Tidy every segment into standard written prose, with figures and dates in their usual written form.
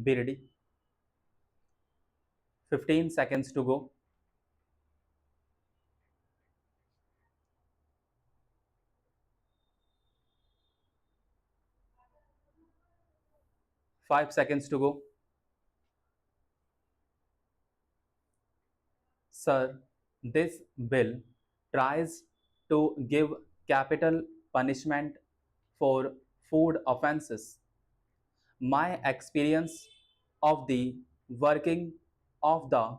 Be ready. 15 seconds to go. 5 seconds to go. Sir, this bill tries to give capital punishment for food offences. My experience of the working of the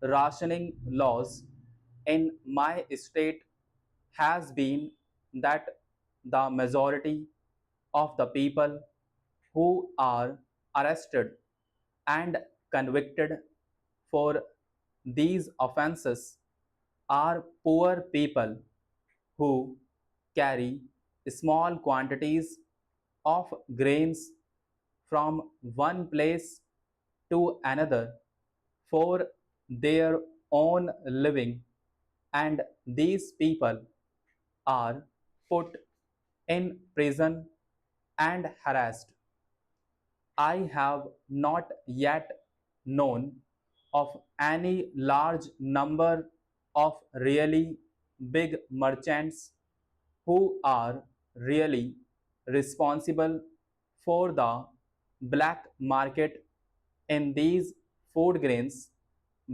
rationing laws in my state has been that the majority of the people who are arrested and convicted for these offences are poor people who carry small quantities of grains from one place to another for their own living, and these people are put in prison and harassed. I have not yet known of any large number of really big merchants who are really responsible for the black market in these food grains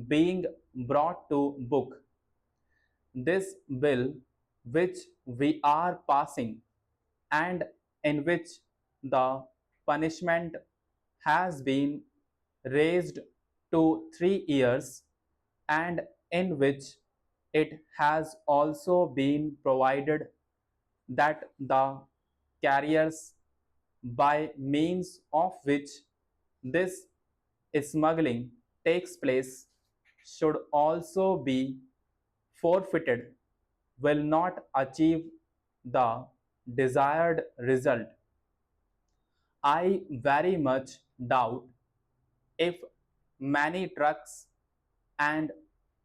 being brought to book. This bill, which we are passing and in which the punishment has been raised to 3 years, and in which it has also been provided that the carriers by means of which this smuggling takes place should also be forfeited, will not achieve the desired result. I very much doubt if many trucks and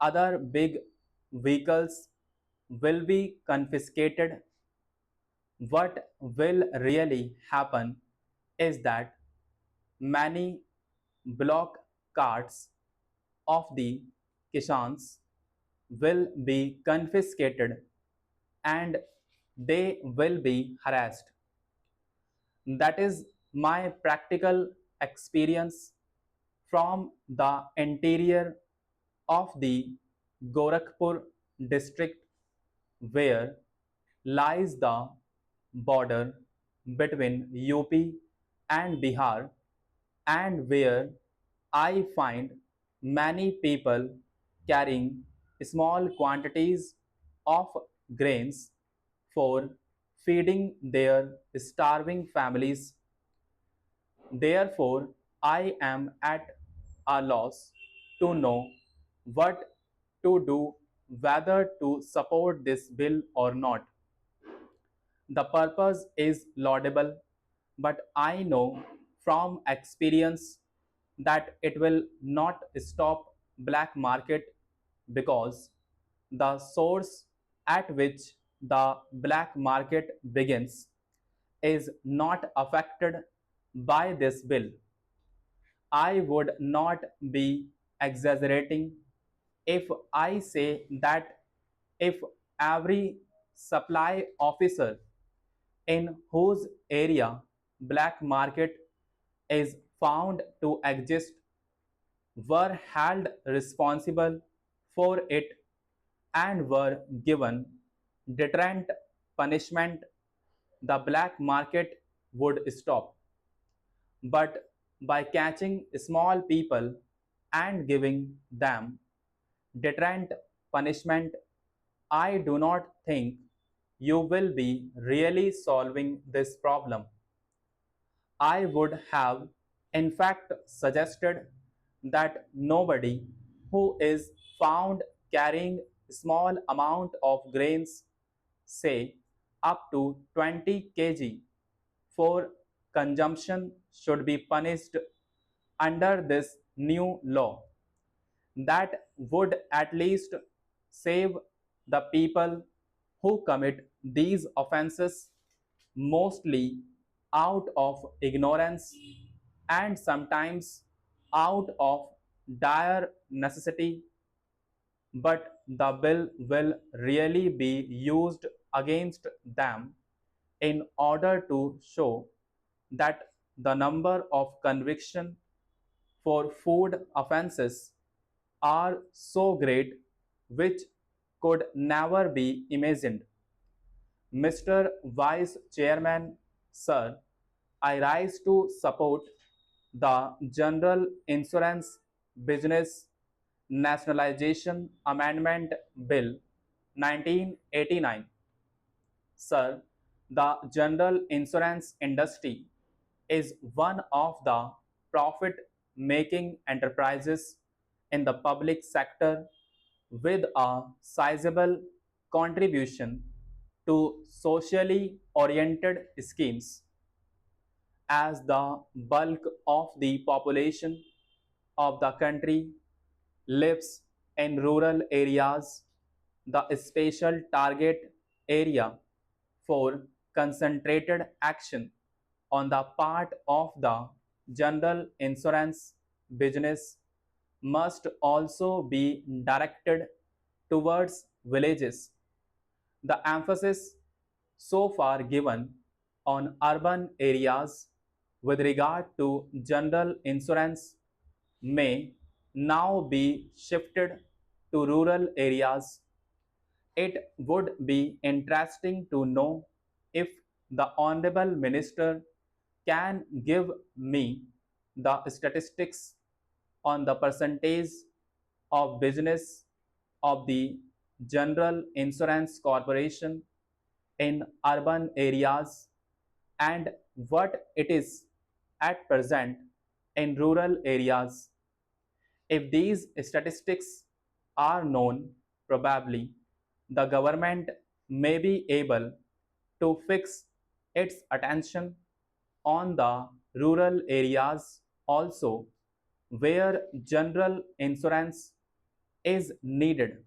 other big vehicles will be confiscated. What will really happen is that many block carts of the kishans will be confiscated and they will be harassed. That is my practical experience from the interior of the Gorakhpur district, where lies the border between UP and Bihar, and where I find many people carrying small quantities of grains for feeding their starving families. Therefore, I am at a loss to know what to do, whether to support this bill or not. The purpose is laudable, but I know from experience that it will not stop black market, because the source at which the black market begins is not affected by this bill. I would not be exaggerating if I say that if every supply officer in whose area black market is found to exist were held responsible for it and were given deterrent punishment, the black market would stop. But by catching small people and giving them deterrent punishment, I do not think you will be really solving this problem. I would have, in fact, suggested that nobody who is found carrying small amount of grains, say up to 20 kg, for consumption should be punished under this new law. That would at least save the people who commit these offenses mostly out of ignorance and sometimes out of dire necessity, but the bill will really be used against them in order to show that the number of convictions for food offenses are so great which could never be imagined. Mr. Vice Chairman, sir, I rise to support the General Insurance Business Nationalization Amendment Bill 1989. Sir, the general insurance industry is one of the profit making enterprises in the public sector with a sizable contribution to socially oriented schemes. As the bulk of the population of the country lives in rural areas, the special target area for concentrated action on the part of the general insurance business must also be directed towards villages. The emphasis so far given on urban areas with regard to general insurance may now be shifted to rural areas. It would be interesting to know if the Honorable Minister can give me the statistics on the percentage of business of the General Insurance Corporation in urban areas and what it is at present in rural areas. If these statistics are known, probably the government may be able to fix its attention on the rural areas also where general insurance is needed.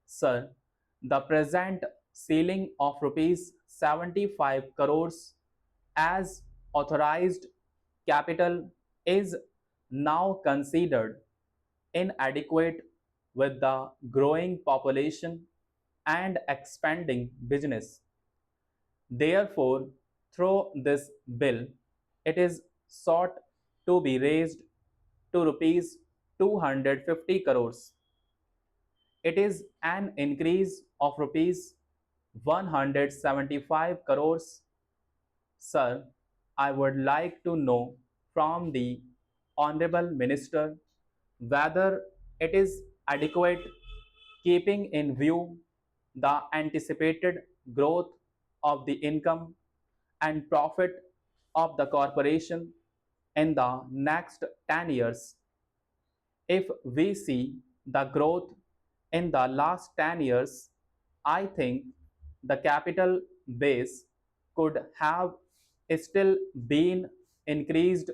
Sir, the present ceiling of rupees 75 crores as authorized capital is now considered inadequate with the growing population and expanding business. Therefore, through this bill, it is sought to be raised to rupees 250 crores. It is an increase of rupees 175 crores. Sir, I would like to know from the Honorable Minister whether it is adequate keeping in view the anticipated growth of the income and profit of the corporation in the next 10 years. If we see the growth in the last 10 years, I think the capital base could have still been increased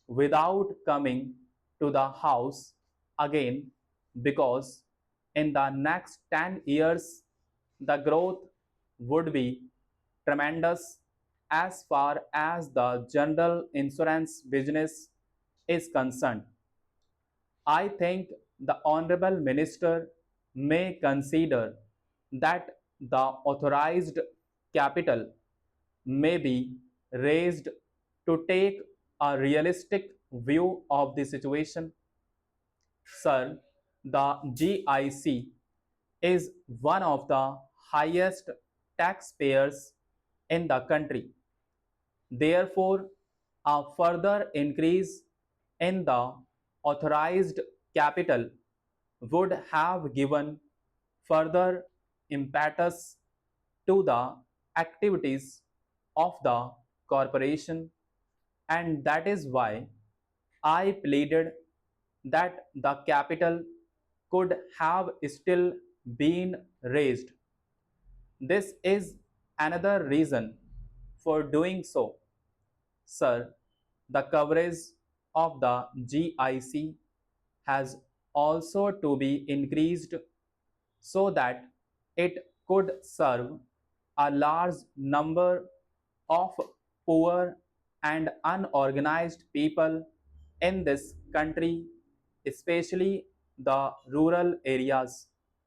without coming to the house again because in the next 10 years the growth would be tremendous as far as the general insurance business is concerned. I think the Honorable Minister may consider that the authorized capital may be raised to take a realistic view of the situation. Sir, the GIC is one of the highest taxpayers in the country. Therefore, a further increase in the authorized capital would have given further impetus to the activities of the corporation, and that is why I pleaded that the capital could have still been raised. This is another reason for doing so. Sir, the coverage of the GIC has also to be increased so that it could serve a large number of poor and unorganized people in this country, especially the rural areas.